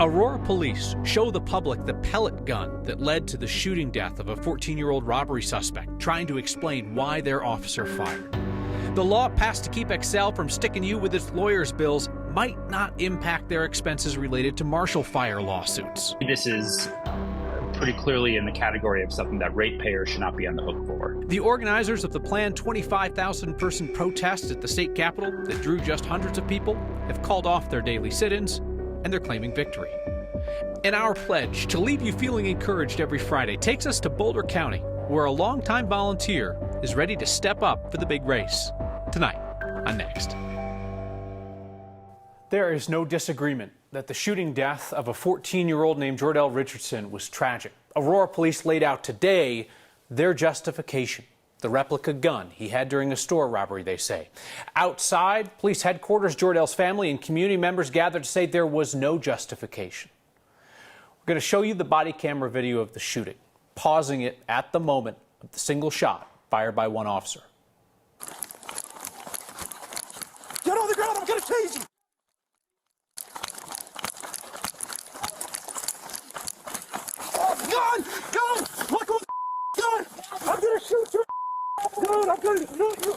Aurora Police show the public the pellet gun that led to the shooting death of a 14-year-old robbery suspect, trying to explain why their officer fired. The law passed to keep Xcel from sticking you with its lawyers' bills might not impact their expenses related to Marshall Fire lawsuits. This is pretty clearly in the category of something that ratepayers should not be on the hook for. The organizers of the planned 25,000-person protest at the state capitol that drew just hundreds of people have called off their daily sit-ins, and they're claiming victory. And our pledge to leave you feeling encouraged every Friday takes us to Boulder County, where a longtime volunteer is ready to step up for the big race. Tonight on Next. There is no disagreement that the shooting death of a 14-year-old named Jordell Richardson was tragic. Aurora Police laid out today their justification. The replica gun he had during a store robbery, they say. Outside police headquarters, Jordell's family and community members gathered to say there was no justification. We're going to show you the body camera video of the shooting, pausing it at the moment of the single shot fired by one officer. Get on the ground, I'm going to tase you! Gun! Gun! Look who's gun! I'm going to shoot you! Gun! I'm going to shoot you!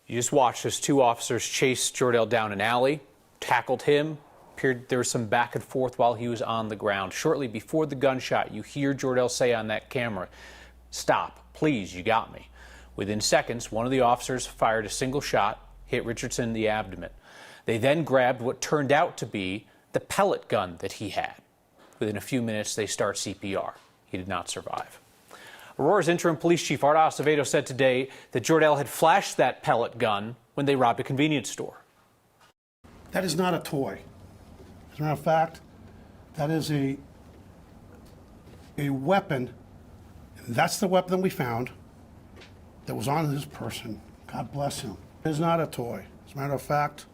You just watched as two officers chased Jordell down an alley, tackled him. Appeared there was some back and forth while he was on the ground. Shortly before the gunshot, you hear Jordell say on that camera, "Stop, please, you got me." Within seconds, one of the officers fired a single shot, hit Richardson in the abdomen. They then grabbed what turned out to be the pellet gun that he had. Within a few minutes, they start CPR. He did not survive. Aurora's interim police chief, Art Acevedo, said today that Jordell had flashed that pellet gun when they robbed a convenience store. That is not a toy. As a matter of fact, that is a weapon. And that's the weapon that we found that was on this person. God bless him. It is not a toy. As a matter of fact,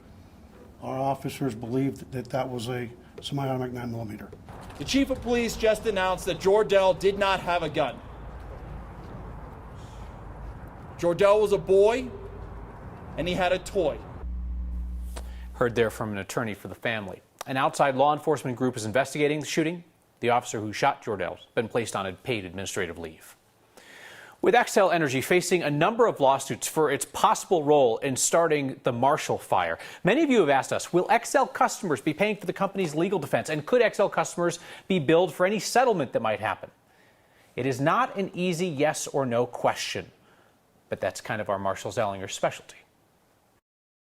our officers believed that that was a semi-automatic 9mm. The chief of police just announced that Jordell did not have a gun. Jordell was a boy, and he had a toy. Heard there from an attorney for the family. An outside law enforcement group is investigating the shooting. The officer who shot Jordell has been placed on paid administrative leave. With Xcel Energy facing a number of lawsuits for its possible role in starting the Marshall Fire, many of you have asked us, will Xcel customers be paying for the company's legal defense? And could Xcel customers be billed for any settlement that might happen? It is not an easy yes or no question, but that's kind of our Marshall Zellinger specialty.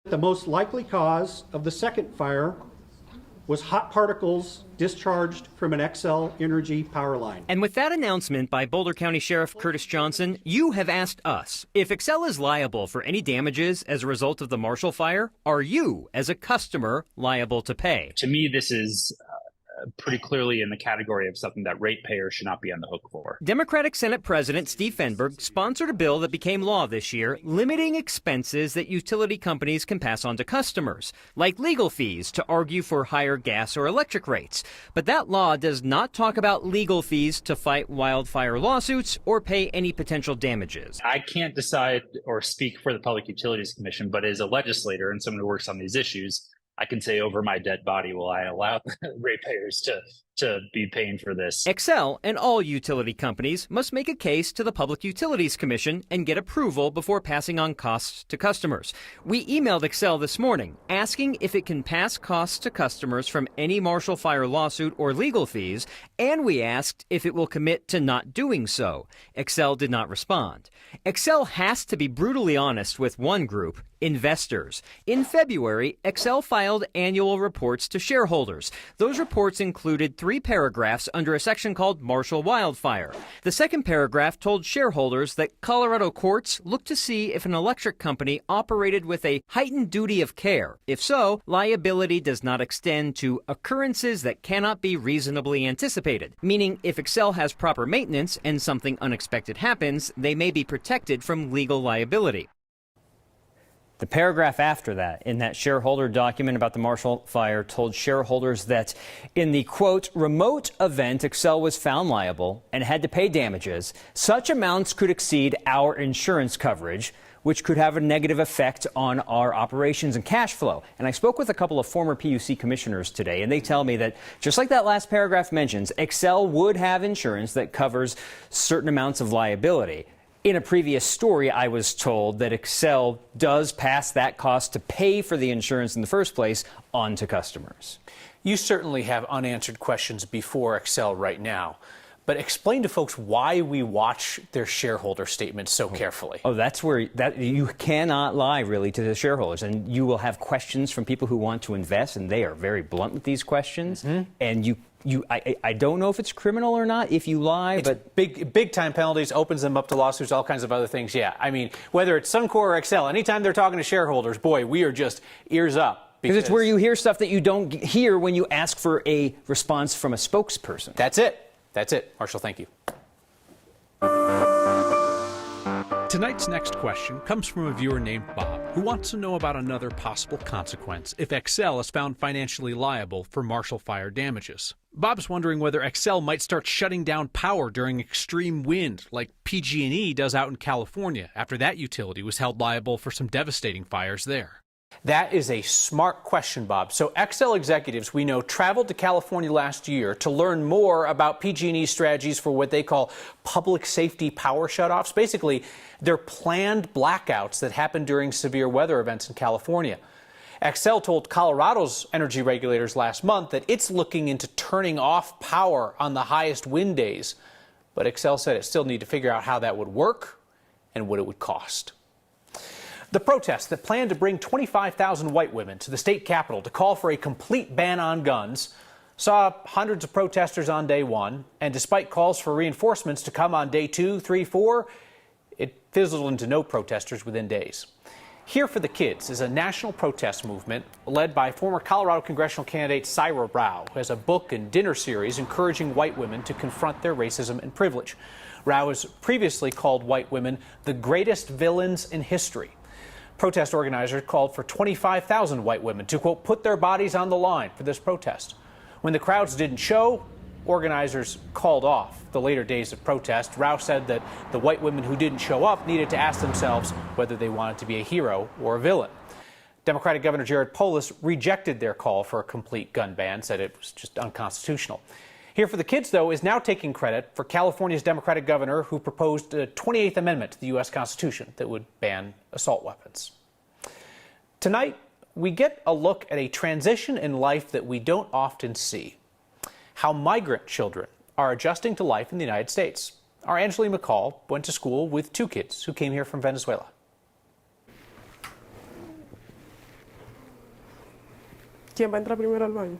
The most likely cause of the second fire was hot particles discharged from an Xcel Energy power line. And with that announcement by Boulder County Sheriff Curtis Johnson, you have asked us, if Xcel is liable for any damages as a result of the Marshall Fire, are you, as a customer, liable to pay? To me, this is pretty clearly in the category of something that ratepayers should not be on the hook for. Democratic Senate President Steve Fenberg sponsored a bill that became law this year, limiting expenses that utility companies can pass on to customers, like legal fees to argue for higher gas or electric rates. But that law does not talk about legal fees to fight wildfire lawsuits or pay any potential damages. I can't decide or speak for the Public Utilities Commission, but as a legislator and someone who works on these issues, I can say over my dead body, will I allow ratepayers to be paying for this? Xcel and all utility companies must make a case to the Public Utilities Commission and get approval before passing on costs to customers. We emailed Xcel this morning asking if it can pass costs to customers from any Marshall Fire lawsuit or legal fees, and we asked if it will commit to not doing so. Xcel did not respond. Xcel has to be brutally honest with one group, investors. In February, Xcel filed annual reports to shareholders. Those reports included 3 paragraphs under a section called Marshall Wildfire. The second paragraph told shareholders that Colorado courts looked to see if an electric company operated with a heightened duty of care. If so, liability does not extend to occurrences that cannot be reasonably anticipated, meaning if Xcel has proper maintenance and something unexpected happens, they may be protected from legal liability. The paragraph after that, in that shareholder document about the Marshall Fire, told shareholders that in the, quote, remote event Xcel was found liable and had to pay damages, such amounts could exceed our insurance coverage. which could have a negative effect on our operations and cash flow. And I spoke with a couple of former PUC commissioners today, and they tell me that just like that last paragraph mentions, Xcel would have insurance that covers certain amounts of liability. In a previous story, I was told that Xcel does pass that cost to pay for the insurance in the first place on to customers. You certainly have unanswered questions before Xcel right now. But explain to folks why we watch their shareholder statements so carefully. Oh, that's where you cannot lie, really, to the shareholders. And you will have questions from people who want to invest, and they are very blunt with these questions. And I don't know if it's criminal or not if you lie, but big time penalties, opens them up to lawsuits, all kinds of other things. Yeah, I mean, whether it's Suncor or Xcel, anytime they're talking to shareholders, boy, we are just ears up. Because it's where you hear stuff that you don't hear when you ask for a response from a spokesperson. That's it. That's it. Marshall, thank you. Tonight's next question comes from a viewer named Bob, who wants to know about another possible consequence if Xcel is found financially liable for Marshall Fire damages. Bob's wondering whether Xcel might start shutting down power during extreme wind, like PG&E does out in California, after that utility was held liable for some devastating fires there. That is a smart question, Bob. So Xcel executives, we know, traveled to California last year to learn more about PG&E's strategies for what they call public safety power shutoffs. Basically, they're planned blackouts that happen during severe weather events in California. Xcel told Colorado's energy regulators last month that it's looking into turning off power on the highest wind days. But Xcel said it still needs to figure out how that would work and what it would cost. The protests that planned to bring 25,000 white women to the state capitol to call for a complete ban on guns saw hundreds of protesters on day one, and despite calls for reinforcements to come on day 2, 3, 4, it fizzled into no protesters within days. Here for the Kids is a national protest movement led by former Colorado congressional candidate Syra Rao, who has a book and dinner series encouraging white women to confront their racism and privilege. Rao has previously called white women the greatest villains in history. Protest organizers called for 25,000 white women to, quote, put their bodies on the line for this protest. When the crowds didn't show, organizers called off the later days of protest. Rao said that the white women who didn't show up needed to ask themselves whether they wanted to be a hero or a villain. Democratic Governor Jared Polis rejected their call for a complete gun ban, said it was just unconstitutional. Here for the Kids, though, is now taking credit for California's Democratic governor who proposed a 28th Amendment to the U.S. Constitution that would ban assault weapons. Tonight, we get a look at a transition in life that we don't often see. How migrant children are adjusting to life in the United States. Our Angeline McCall went to school with 2 kids who came here from Venezuela. ¿Quién va a entrar primero al baño?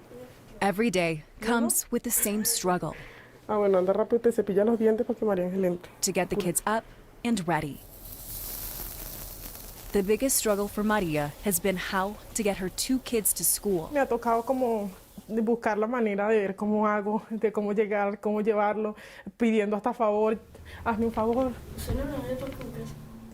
Every day comes with the same struggle Bueno, anda rápido y te cepilla los dientes para que María Ángel entre. to get the kids up and ready. The biggest struggle for Maria has been how to get her 2 kids to school. Me ha tocado como de buscar la manera de ver cómo hago, de cómo llegar, cómo llevarlo, pidiendo hasta favor, hazme un favor.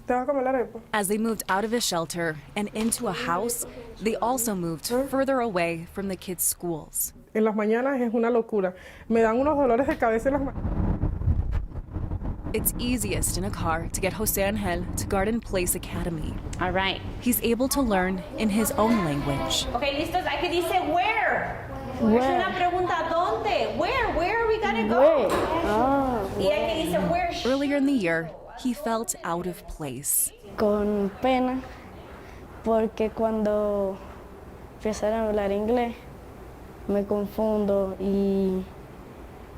¿Te vas a comer la arepa? As they moved out of a shelter and into a house, they also moved further away from the kids' schools. En las mañanas es una locura. Me dan unos dolores de cabeza en las mañanas. It's easiest in a car to get Jose Angel to Garden Place Academy. All right. He's able to learn in his own language. Okay, listos. Aquí dice where. Where? Es una pregunta ¿dónde? Where are we gonna go? Y aquí dice where. Earlier in the year, he felt out of place. Con pena, porque cuando empiezan a hablar inglés, me confundo y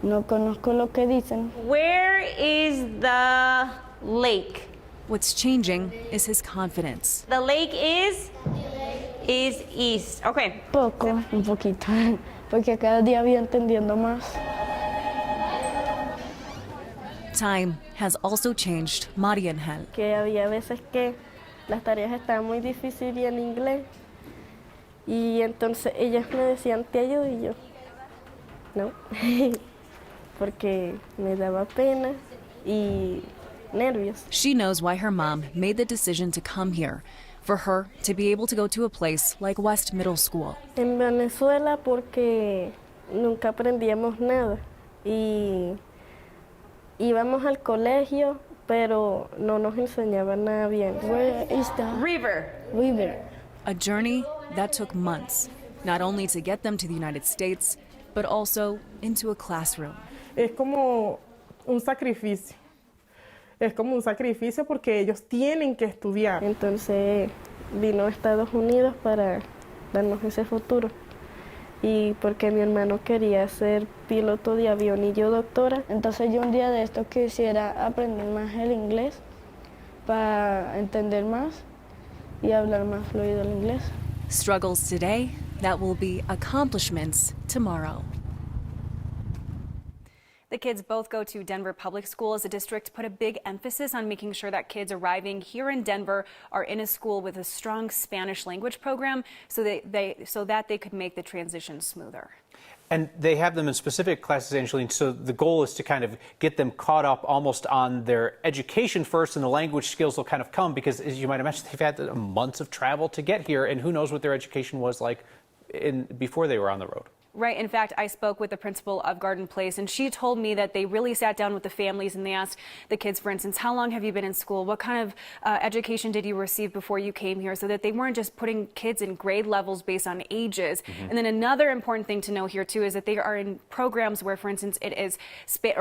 no conozco lo que dicen. Where is the lake? What's changing is his confidence. The lake is east. Okay. Un poquito, porque cada día voy entendiendo más. Time has also changed Maria Angel. Que había veces que las tareas estaban muy difíciles y en inglés, y entonces ellas me decían, te ayudo, y yo, no, porque me daba pena y nervios. She knows why her mom made the decision to come here, for her to be able to go to a place like West Middle School. En Venezuela porque nunca aprendíamos nada y íbamos al colegio, pero no nos enseñaban nada bien. Where is the River. river? A journey that took months, not only to get them to the United States, but also into a classroom. Es como un sacrificio. Es como un sacrificio porque ellos tienen que estudiar. Entonces vino a Estados Unidos para darnos ese futuro. Y porque mi hermano quería ser piloto de avión y yo doctora. Entonces yo un día de esto quisiera aprender más el inglés para entender más y hablar más fluido el inglés. Struggles today that will be accomplishments tomorrow. The kids both go to Denver Public Schools. The district put a big emphasis on making sure that kids arriving here in Denver are in a school with a strong Spanish language program so that they could make the transition smoother. And they have them in specific classes, Angeline, so the goal is to kind of get them caught up almost on their education first, and the language skills will kind of come because, as you might imagine, they've had months of travel to get here, and who knows what their education was like before they were on the road. Right. In fact, I spoke with the principal of Garden Place, and she told me that they really sat down with the families and they asked the kids, for instance, how long have you been in school? What kind of education did you receive before you came here? So that they weren't just putting kids in grade levels based on ages. Mm-hmm. And then another important thing to know here, too, is that they are in programs where, for instance, it is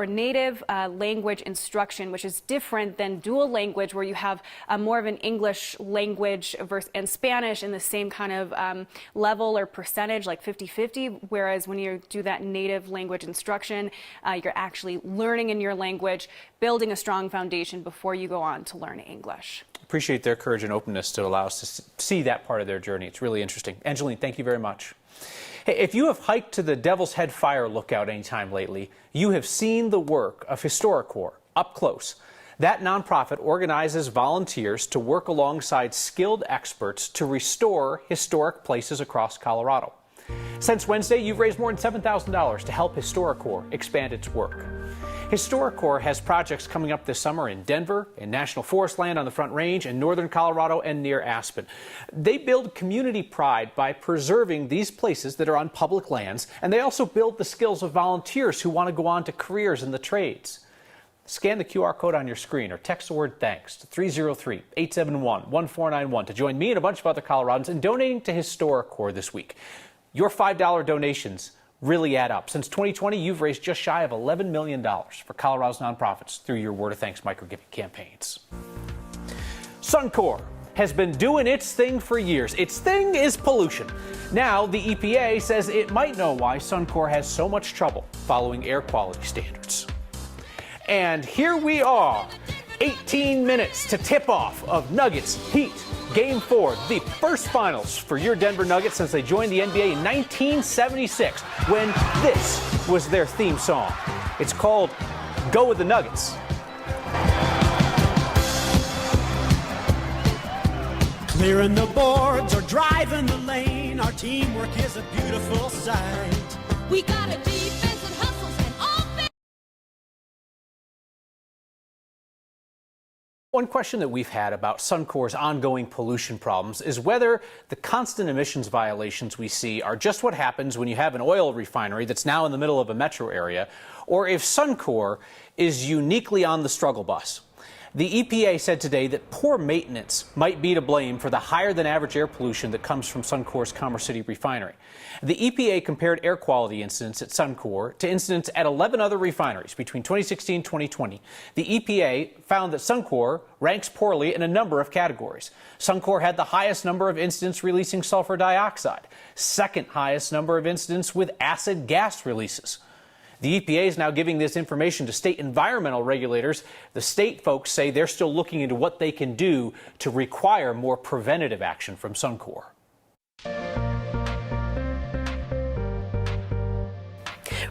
native language instruction, which is different than dual language, where you have more of an English language and Spanish in the same kind of level or percentage, like 50-50, whereas when you do that native language instruction, you're actually learning in your language, building a strong foundation before you go on to learn English. Appreciate their courage and openness to allow us to see that part of their journey. It's really interesting. Angeline, thank you very much. Hey, if you have hiked to the Devil's Head Fire Lookout anytime lately, you have seen the work of HistoriCorps up close. That nonprofit organizes volunteers to work alongside skilled experts to restore historic places across Colorado. Since Wednesday, you've raised more than $7,000 to help HistoriCorps expand its work. HistoriCorps has projects coming up this summer in Denver, in National Forest Land on the Front Range, in northern Colorado, and near Aspen. They build community pride by preserving these places that are on public lands, and they also build the skills of volunteers who want to go on to careers in the trades. Scan the QR code on your screen or text the word THANKS to 303-871-1491 to join me and a bunch of other Coloradans in donating to HistoriCorps this week. Your $5 donations really add up. Since 2020, you've raised just shy of $11 million for Colorado's nonprofits through your Word of Thanks microgiving campaigns. Suncor has been doing its thing for years. Its thing is pollution. Now, the EPA says it might know why Suncor has so much trouble following air quality standards. And here we are, 18 minutes to tip-off of Nuggets Heat Game 4, the first finals for your Denver Nuggets since they joined the NBA in 1976, when this was their theme song. It's called Go With the Nuggets. Clearing the boards or driving the lane, our teamwork is a beautiful sight. We got a defense that hustles and offense. One question that we've had about Suncor's ongoing pollution problems is whether the constant emissions violations we see are just what happens when you have an oil refinery that's now in the middle of a metro area, or if Suncor is uniquely on the struggle bus. The EPA said today that poor maintenance might be to blame for the higher than average air pollution that comes from Suncor's Commerce City refinery. The EPA compared air quality incidents at Suncor to incidents at 11 other refineries between 2016 and 2020. The EPA found that Suncor ranks poorly in a number of categories. Suncor had the highest number of incidents releasing sulfur dioxide, second highest number of incidents with acid gas releases. The EPA is now giving this information to state environmental regulators. The state folks say they're still looking into what they can do to require more preventative action from Suncor.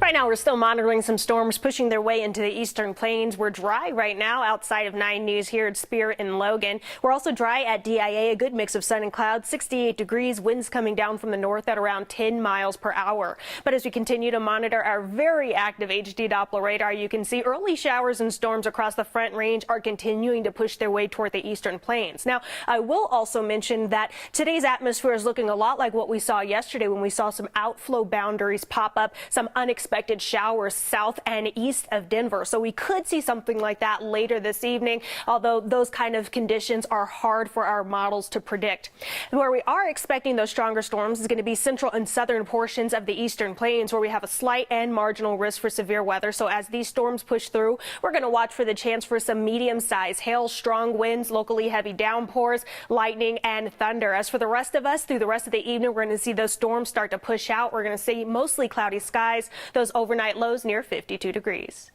Right now, we're still monitoring some storms pushing their way into the eastern plains. We're dry right now outside of 9 News here at Spear and Logan. We're also dry at DIA, a good mix of sun and clouds, 68 degrees, winds coming down from the north at around 10 miles per hour. But as we continue to monitor our very active HD Doppler radar, you can see early showers and storms across the Front Range are continuing to push their way toward the eastern plains. Now, I will also mention that today's atmosphere is looking a lot like what we saw yesterday when we saw some outflow boundaries pop up, some unexpected expected showers south and east of Denver. So we could see something like that later this evening, although those kind of conditions are hard for our models to predict. Where we are expecting those stronger storms is going to be central and southern portions of the eastern plains, where we have a slight and marginal risk for severe weather. So as these storms push through, we're going to watch for the chance for some medium-sized hail, strong winds, locally heavy downpours, lightning, and thunder. As for the rest of us, through the rest of the evening, we're going to see those storms start to push out. We're going to see mostly cloudy skies, those overnight lows near 52 degrees.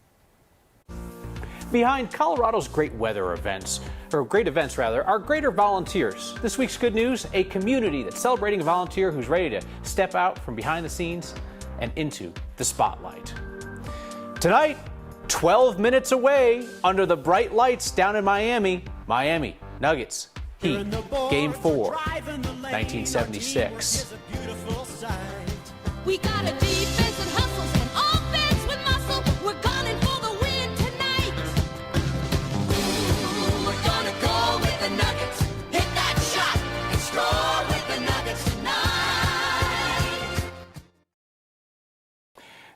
Behind Colorado's great events, are greater volunteers. This week's good news, a community that's celebrating a volunteer who's ready to step out from behind the scenes and into the spotlight. Tonight, 12 minutes away, under the bright lights down in Miami, Nuggets, Heat, Game 4, 1976. We got a defense that hustles and offense with muscle. We're gunning for the win tonight. Ooh, we're gonna go with the Nuggets. Hit that shot and score with the Nuggets tonight.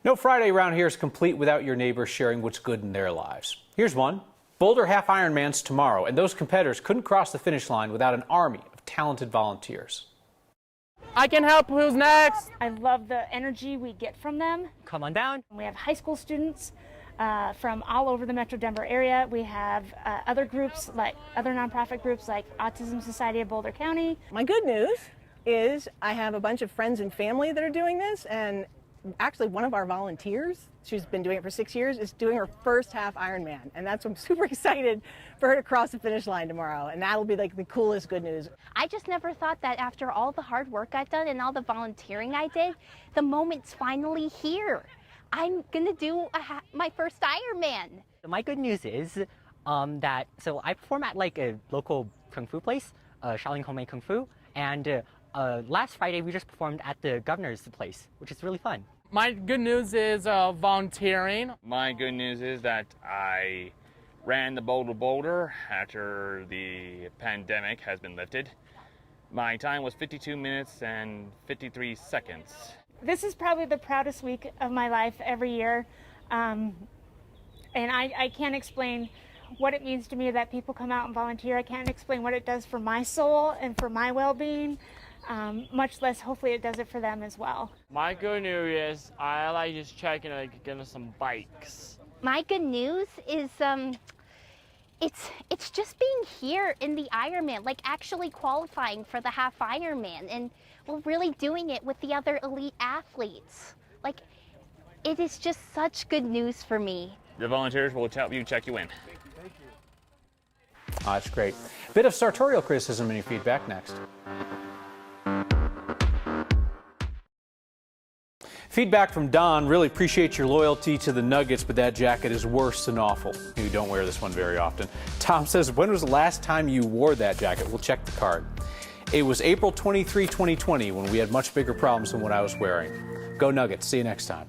No Friday around here is complete without your neighbors sharing what's good in their lives. Here's one. Boulder Half Ironman's tomorrow, and those competitors couldn't cross the finish line without an army of talented volunteers. I can help. Who's next? I love the energy we get from them. Come on down. We have high school students from all over the Metro Denver area. We have other groups, like other nonprofit groups like Autism Society of Boulder County. My good news is I have a bunch of friends and family that are doing this, and actually one of our volunteers, she's been doing it for 6 years, is doing her first half Ironman, and I'm super excited for her to cross the finish line tomorrow, and that'll be like the coolest good news. I just never thought that after all the hard work I've done and all the volunteering I did, the moment's finally here. I'm gonna do my first Ironman. My good news is that I perform at like a local kung fu place, Shaolin Homemade Kung Fu, and last Friday we just performed at the governor's place, which is really fun. My good news is volunteering. My good news is that I ran the Boulder after the pandemic has been lifted. My time was 52 minutes and 53 seconds. This is probably the proudest week of my life every year. And I can't explain what it means to me that people come out and volunteer. I can't explain what it does for my soul and for my well-being. Much less, hopefully it does it for them as well. My good news is I like just checking getting some bikes. My good news is it's just being here in the Ironman, like actually qualifying for the half Ironman, and we're really doing it with the other elite athletes. Like, it is just such good news for me. The volunteers will help you check you in. Oh, that's great. Bit of sartorial criticism in your feedback next. Feedback from Don, really appreciate your loyalty to the Nuggets, but that jacket is worse than awful. You don't wear this one very often. Tom says, when was the last time you wore that jacket? We'll check the card. It was April 23, 2020, when we had much bigger problems than what I was wearing. Go Nuggets. See you next time.